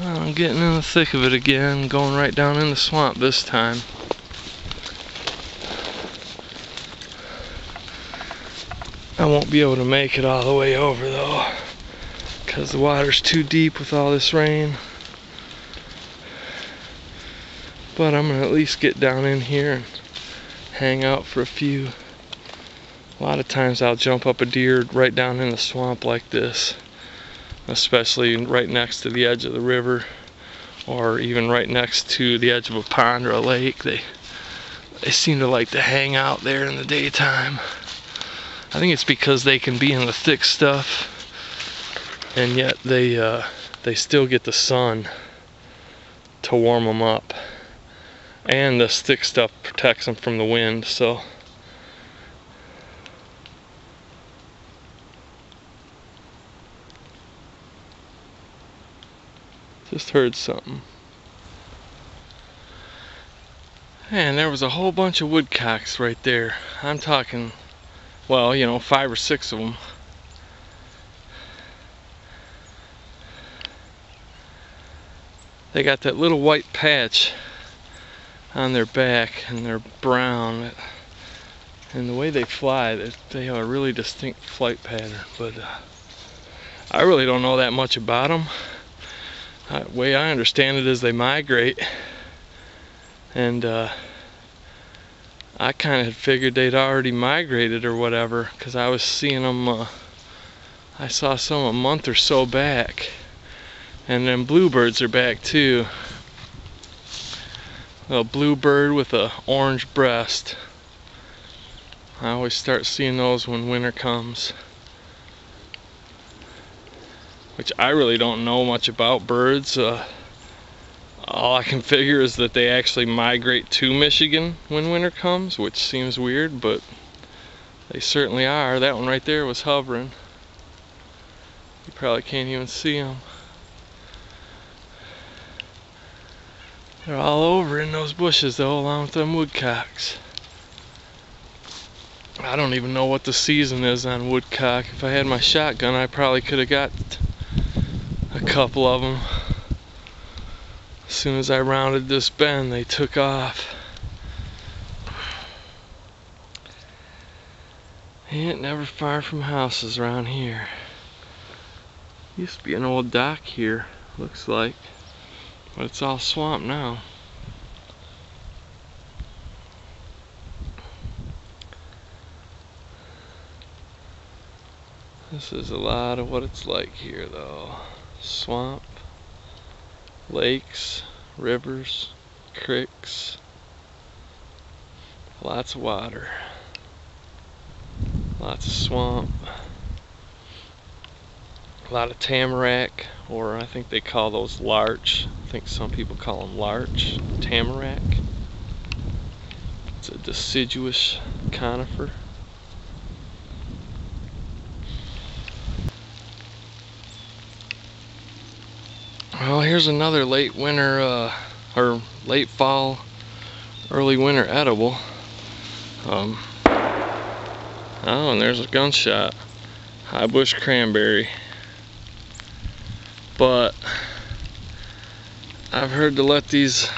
I'm getting in the thick of it again, going right down in the swamp this time. I won't be able to make it all the way over though, because the water's too deep with all this rain. But I'm gonna at least get down in here and hang out for a few. A lot of times I'll jump up a deer right down in the swamp like this, especially right next to the edge of the river, or even right next to the edge of a pond or a lake. They seem to like to hang out there in the daytime. I think it's because they can be in the thick stuff, and yet they still get the sun to warm them up, and this thick stuff protects them from the wind. So just heard something. And there was a whole bunch of woodcocks right there. I'm talking, well, you know, 5 or 6 of them. They got that little white patch on their back, and they're brown. And the way they fly, they have a really distinct flight pattern. But I really don't know that much about them. The way I understand it is they migrate, and I kind of had figured they'd already migrated or whatever, because I was seeing them, I saw some a month or so back. And then bluebirds are back too. A bluebird with a orange breast. I always start seeing those when winter comes. Which I really don't know much about birds. All I can figure is that they actually migrate to Michigan when winter comes, which seems weird, but they certainly are. That one right there was hovering. You probably can't even see them. They're all over in those bushes though, along with them woodcocks. I don't even know what the season is on woodcock. If I had my shotgun, I probably could have got a couple of them. As soon as I rounded this bend, they took off. Ain't never far from houses around here. Used to be an old dock here, looks like. But it's all swamp now. This is a lot of what it's like here though. Swamp, lakes, rivers, creeks, lots of water, lots of swamp, a lot of tamarack, or I think they call those larch. I think some people call them larch, tamarack. It's a deciduous conifer. Well, here's another late winter, or late fall, early winter edible. Oh, and there's a gunshot. High bush cranberry. But I've heard to let the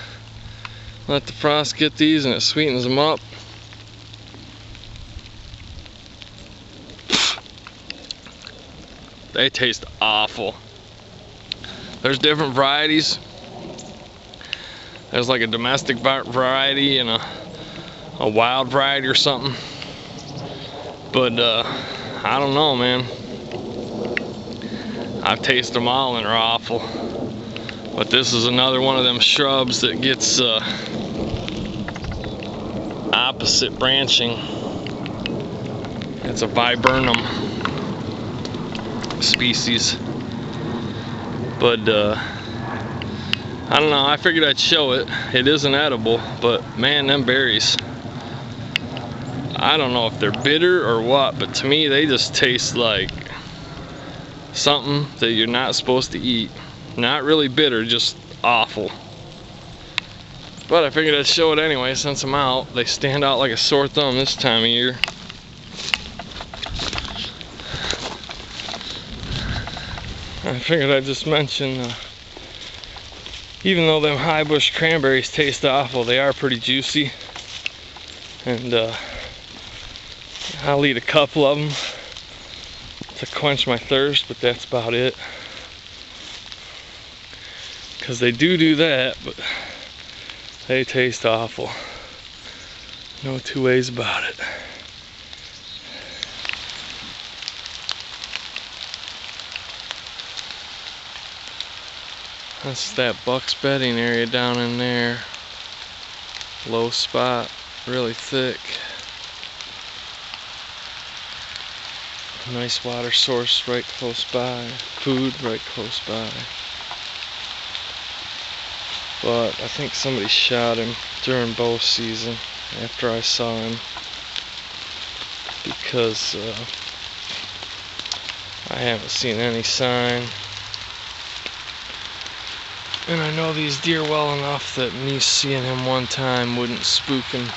frost get these, and it sweetens them up. They taste awful. There's different varieties. There's like a domestic variety and a wild variety or something. But I don't know, man. I've tasted them all and they're awful. But this is another one of them shrubs that gets opposite branching. It's a viburnum species. But I don't know, I figured I'd show it. It isn't edible, but man, them berries, I don't know if they're bitter or what, but to me they just taste like something that you're not supposed to eat. Not really bitter, just awful. But I figured I'd show it anyway since I'm out. They stand out like a sore thumb this time of year. I figured I'd just mention Even though them high bush cranberries taste awful, they are pretty juicy. And I'll eat a couple of them to quench my thirst, but that's about it. Because they do that, but they taste awful. No two ways about it. That's that buck's bedding area down in there. Low spot, really thick. Nice water source right close by. Food right close by. But I think somebody shot him during bow season after I saw him, because I haven't seen any sign. And I know these deer well enough that me seeing him one time wouldn't spook him.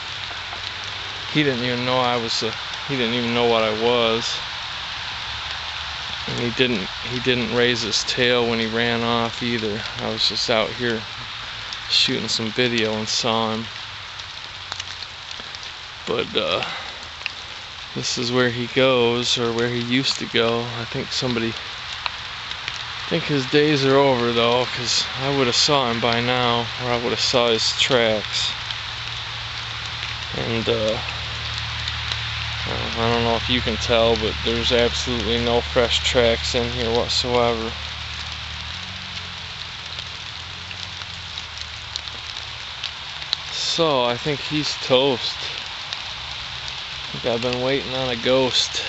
He didn't even know he didn't even know what I was. And he didn't raise his tail when he ran off either. I was just out here shooting some video and saw him. But this is where he goes, or where he used to go. I think his days are over though, because I would have saw him by now, or I would have saw his tracks. And I don't know if you can tell, but there's absolutely no fresh tracks in here whatsoever. So I think he's toast. I think I've been waiting on a ghost.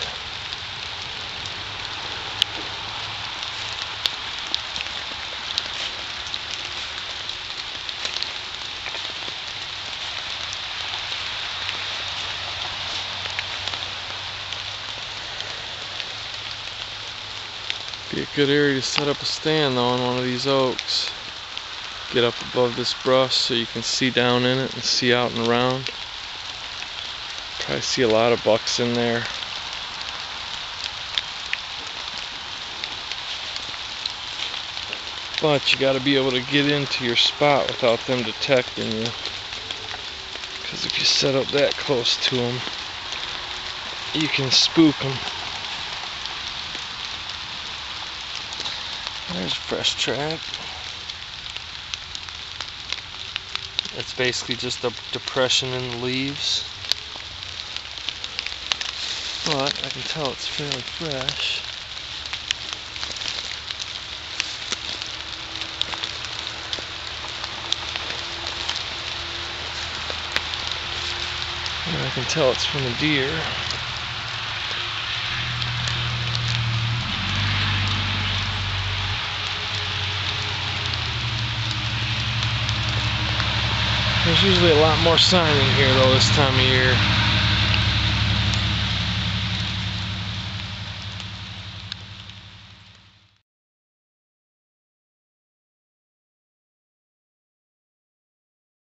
Be a good area to set up a stand though on one of these oaks. Get up above this brush so you can see down in it and see out and around. Probably see a lot of bucks in there. But you gotta be able to get into your spot without them detecting you. Because if you set up that close to them, you can spook them. There's a fresh track. It's basically just a depression in the leaves. But I can tell it's fairly fresh. And I can tell it's from a deer. There's usually a lot more sign in here though this time of year.